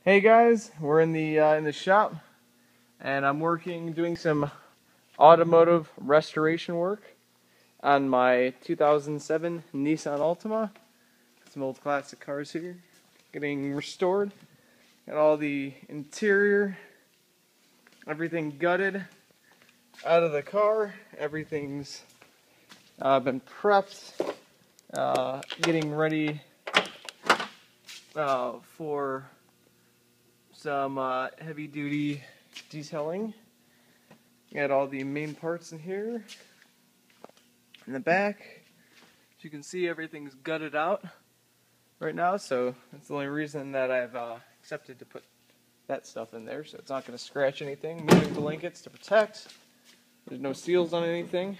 Hey guys, we're in the shop, and I'm doing some automotive restoration work on my 2007 Nissan Altima. Some old classic cars here, getting restored. Got all the interior, everything gutted out of the car. Everything's been prepped, getting ready for some heavy duty detailing. Got all the main parts in here. In the back, as you can see, everything's gutted out right now, so that's the only reason that I've accepted to put that stuff in there, so it's not going to scratch anything. Moving blankets to protect. There's no seals on anything.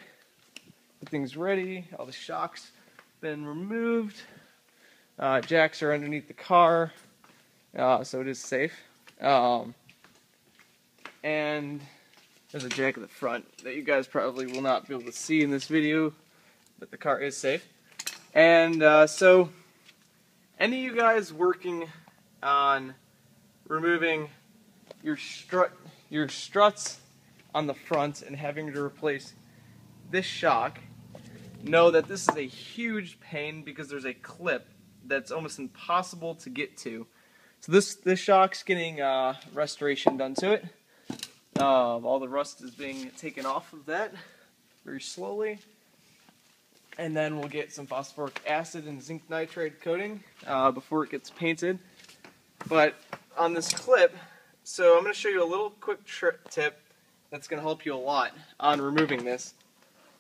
Everything's ready. All the shocks been removed. Jacks are underneath the car, so it is safe. And there's a jack at the front that you guys probably will not be able to see in this video, but the car is safe. And so, any of you guys working on removing your struts on the front and having to replace this shock, know that this is a huge pain because there's a clip that's almost impossible to get to. So this shock's getting restoration done to it. All the rust is being taken off of that very slowly. And then we'll get some phosphoric acid and zinc nitride coating before it gets painted. But on this clip, so I'm going to show you a little quick tip that's going to help you a lot on removing this.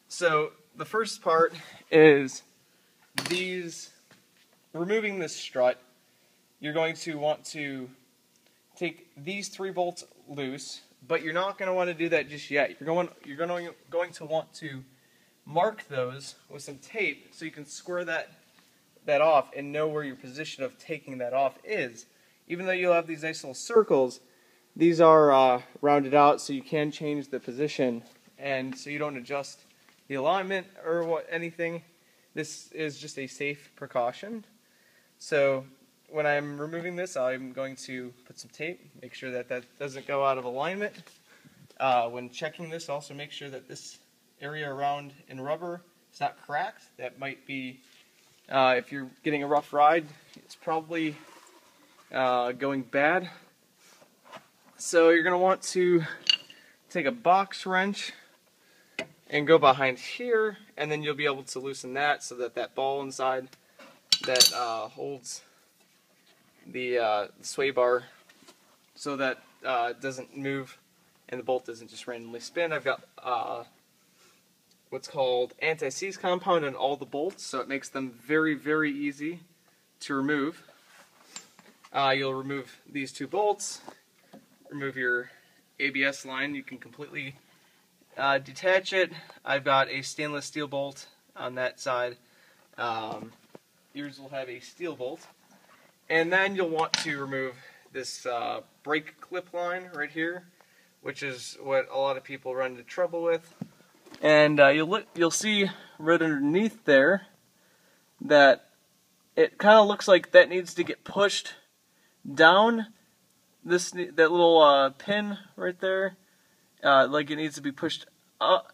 So the first part is removing this strut. You're going to want to take these 3 bolts loose, but you're not going to want to do that just yet. You're going to want to mark those with some tape so you can square that off and know where your position of taking that off is. Even though you'll have these nice little circles, these are rounded out so you can change the position, and so you don't adjust the alignment or anything. This is just a safe precaution. So when I'm removing this, I'm going to put some tape, make sure that that doesn't go out of alignment. When checking this, also make sure that this area around in rubber is not cracked. That might be, if you're getting a rough ride, it's probably going bad. So you're going to want to take a box wrench and go behind here, and then you'll be able to loosen that so that that ball inside that holds the sway bar, so that it doesn't move and the bolt doesn't just randomly spin. I've got what's called anti-seize compound in all the bolts, so it makes them very, very easy to remove. You'll remove these 2 bolts, remove your ABS line. You can completely detach it. I've got a stainless steel bolt on that side. Yours will have a steel bolt. And then you'll want to remove this brake clip line right here, which is what a lot of people run into trouble with. And you'll see right underneath there that it kind of looks like that needs to get pushed down. That little pin right there, like it needs to be pushed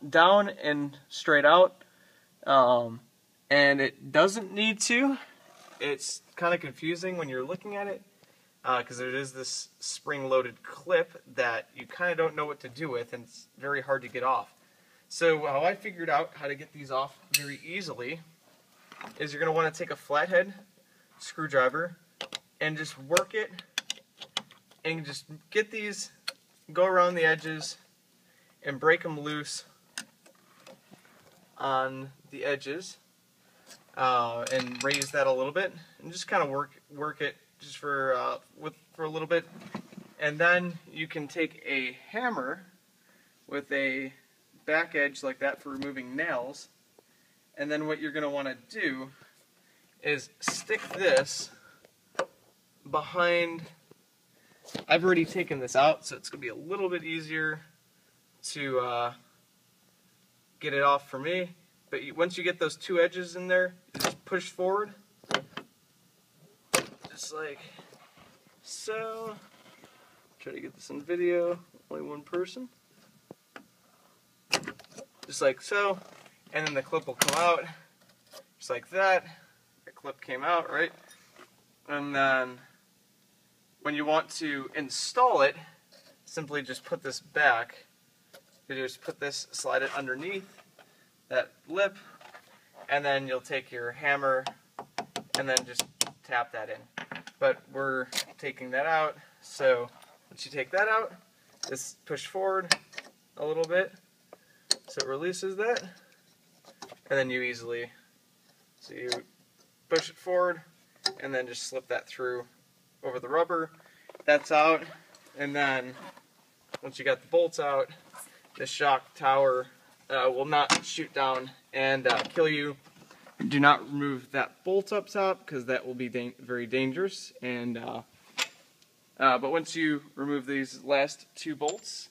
down and straight out. And it doesn't need to. It's kind of confusing when you're looking at it, because there is this spring-loaded clip that you kind of don't know what to do with, and it's very hard to get off. So how I figured out how to get these off very easily is you're going to want to take a flathead screwdriver and just work it, and just get these, go around the edges, and break them loose on the edges. And raise that a little bit, and just kind of work it just for a little bit, and then you can take a hammer with a back edge like that for removing nails, and then what you're going to want to do is stick this behind. I've already taken this out, so it's going to be a little bit easier to get it off for me. But once you get those 2 edges in there, you just push forward, just like so, try to get this on video, only one person. Just like so, and then the clip will come out, just like that. The clip came out, right? And then, when you want to install it, simply just put this back. You just put this, slide it underneath that lip, and then you'll take your hammer and then just tap that in. But we're taking that out, so once you take that out, just push forward a little bit so it releases that, and then you easily, so you push it forward and then just slip that through over the rubber. That's out, and then once you got the bolts out, the shock tower will not shoot down and kill you. Do not remove that bolt up top because that will be very dangerous. And but once you remove these last two bolts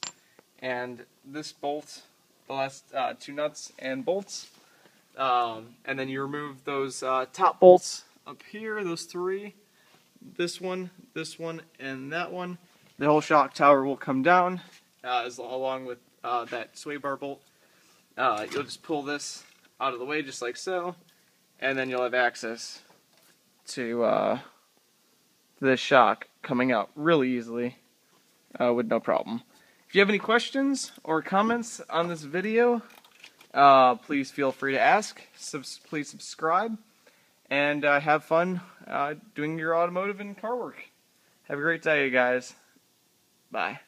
and this bolt, the last two nuts and bolts, and then you remove those top bolts up here, those three, this one, and that one, the whole shock tower will come down along with that sway bar bolt. You'll just pull this out of the way just like so, and then you'll have access to this shock coming out really easily with no problem. If you have any questions or comments on this video, please feel free to ask. Please subscribe, and have fun doing your automotive and car work. Have a great day, you guys. Bye.